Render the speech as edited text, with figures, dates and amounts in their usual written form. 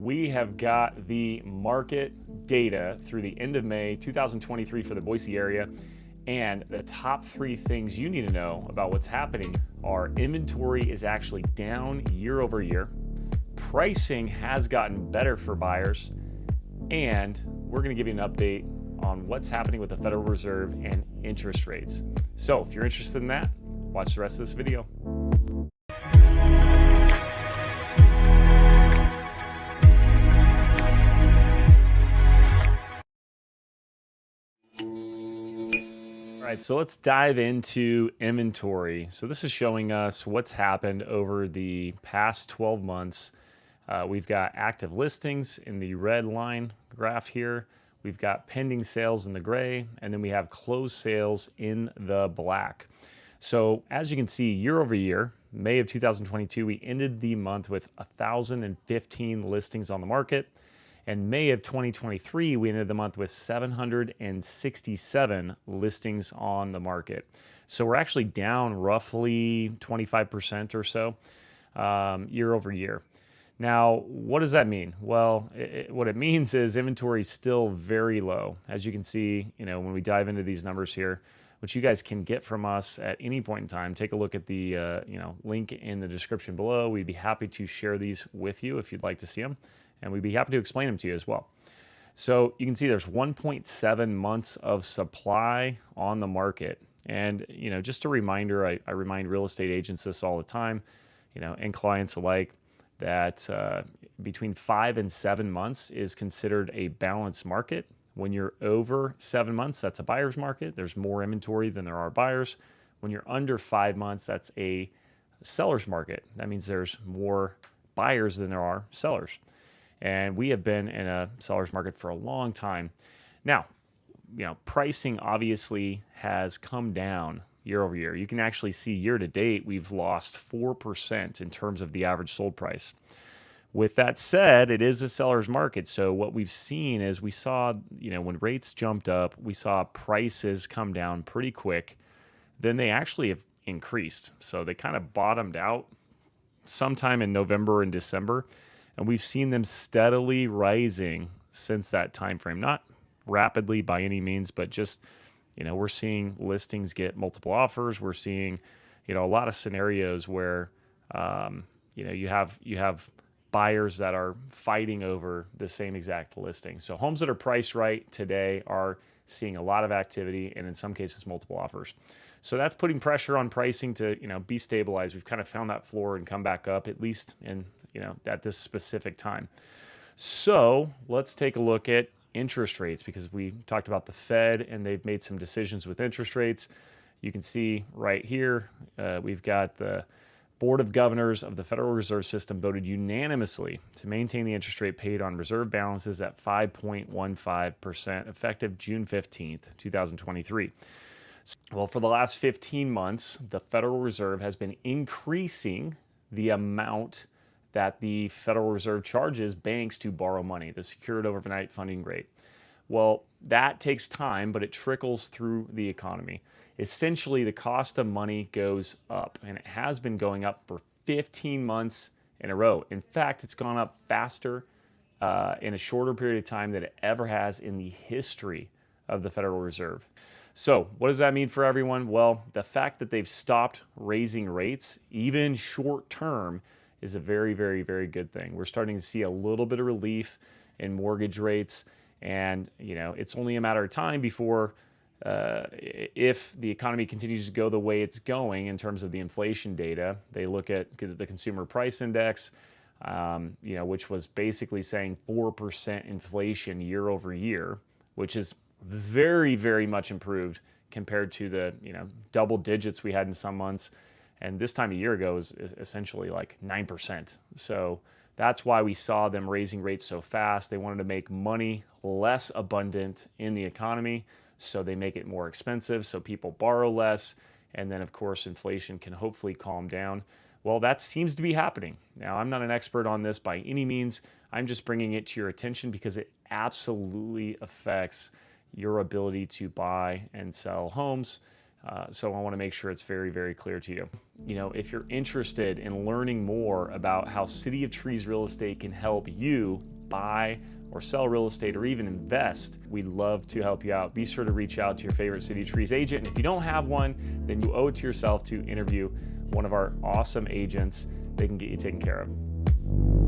we have got the market data through the end of May 2023 for the Boise area. And the top 3 things you need to know about what's happening are inventory is actually down year over year. Pricing has gotten better for buyers. And we're going to give you an update on what's happening with the Federal Reserve and interest rates. So if you're interested in that, watch the rest of this video. All right, so let's dive into inventory. So this is showing us what's happened over the past 12 months. We've got active listings in the red line graph here. We've got pending sales in the gray, and then we have closed sales in the black. So as you can see, year over year, May of 2022, we ended the month with 1,015 listings on the market. And May of 2023, we ended the month with 767 listings on the market. So we're actually down roughly 25% or so year over year. Now, what does that mean? Well, what it means is inventory is still very low. As you can see, when we dive into these numbers here, which you guys can get from us at any point in time, take a look at the link in the description below. We'd be happy to share these with you if you'd like to see them. And we'd be happy to explain them to you as well. So you can see there's 1.7 months of supply on the market. And, just a reminder, I remind real estate agents this all the time, and clients alike, that between 5 and 7 months is considered a balanced market. When you're over 7 months, that's a buyer's market. There's more inventory than there are buyers. When you're under 5 months, that's a seller's market. That means there's more buyers than there are sellers. And we have been in a seller's market for a long time. Now, pricing obviously has come down year over year. You can actually see year to date, we've lost 4% in terms of the average sold price. With that said, it is a seller's market. So what we've seen is we saw, when rates jumped up, we saw prices come down pretty quick. Then they actually have increased. So they kind of bottomed out sometime in November and December. And we've seen them steadily rising since that time frame. Not rapidly by any means, but just, we're seeing listings get multiple offers. We're seeing, a lot of scenarios where, you have buyers that are fighting over the same exact listing. So homes that are priced right today are seeing a lot of activity and in some cases multiple offers. So that's putting pressure on pricing to, be stabilized. We've kind of found that floor and come back up, at least in at this specific time. So let's take a look at interest rates, because we talked about the Fed and they've made some decisions with interest rates. You can see right here, we've got the Board of Governors of the Federal Reserve System voted unanimously to maintain the interest rate paid on reserve balances at 5.15% effective June 15th, 2023. Well, for the last 15 months, the Federal Reserve has been increasing the amount that the Federal Reserve charges banks to borrow money, the secured overnight funding rate. Well, that takes time, but it trickles through the economy. Essentially, the cost of money goes up, and it has been going up for 15 months in a row. In fact, it's gone up faster in a shorter period of time than it ever has in the history of the Federal Reserve. So what does that mean for everyone? Well, the fact that they've stopped raising rates, even short term, is a very, very, very good thing. We're starting to see a little bit of relief in mortgage rates, and it's only a matter of time before, if the economy continues to go the way it's going in terms of the inflation data. They look at the consumer price index, which was basically saying 4% inflation year over year, which is very, very much improved compared to the double digits we had in some months. And this time a year ago was essentially like 9%. So that's why we saw them raising rates so fast. They wanted to make money less abundant in the economy, so they make it more expensive, so people borrow less. And then, of course, inflation can hopefully calm down. Well, that seems to be happening. Now, I'm not an expert on this by any means. I'm just bringing it to your attention because it absolutely affects your ability to buy and sell homes. So I want to make sure it's very, very clear to you. If you're interested in learning more about how City of Trees Real Estate can help you buy or sell real estate or even invest, we'd love to help you out. Be sure to reach out to your favorite City Trees agent. And if you don't have one, then you owe it to yourself to interview one of our awesome agents. They can get you taken care of.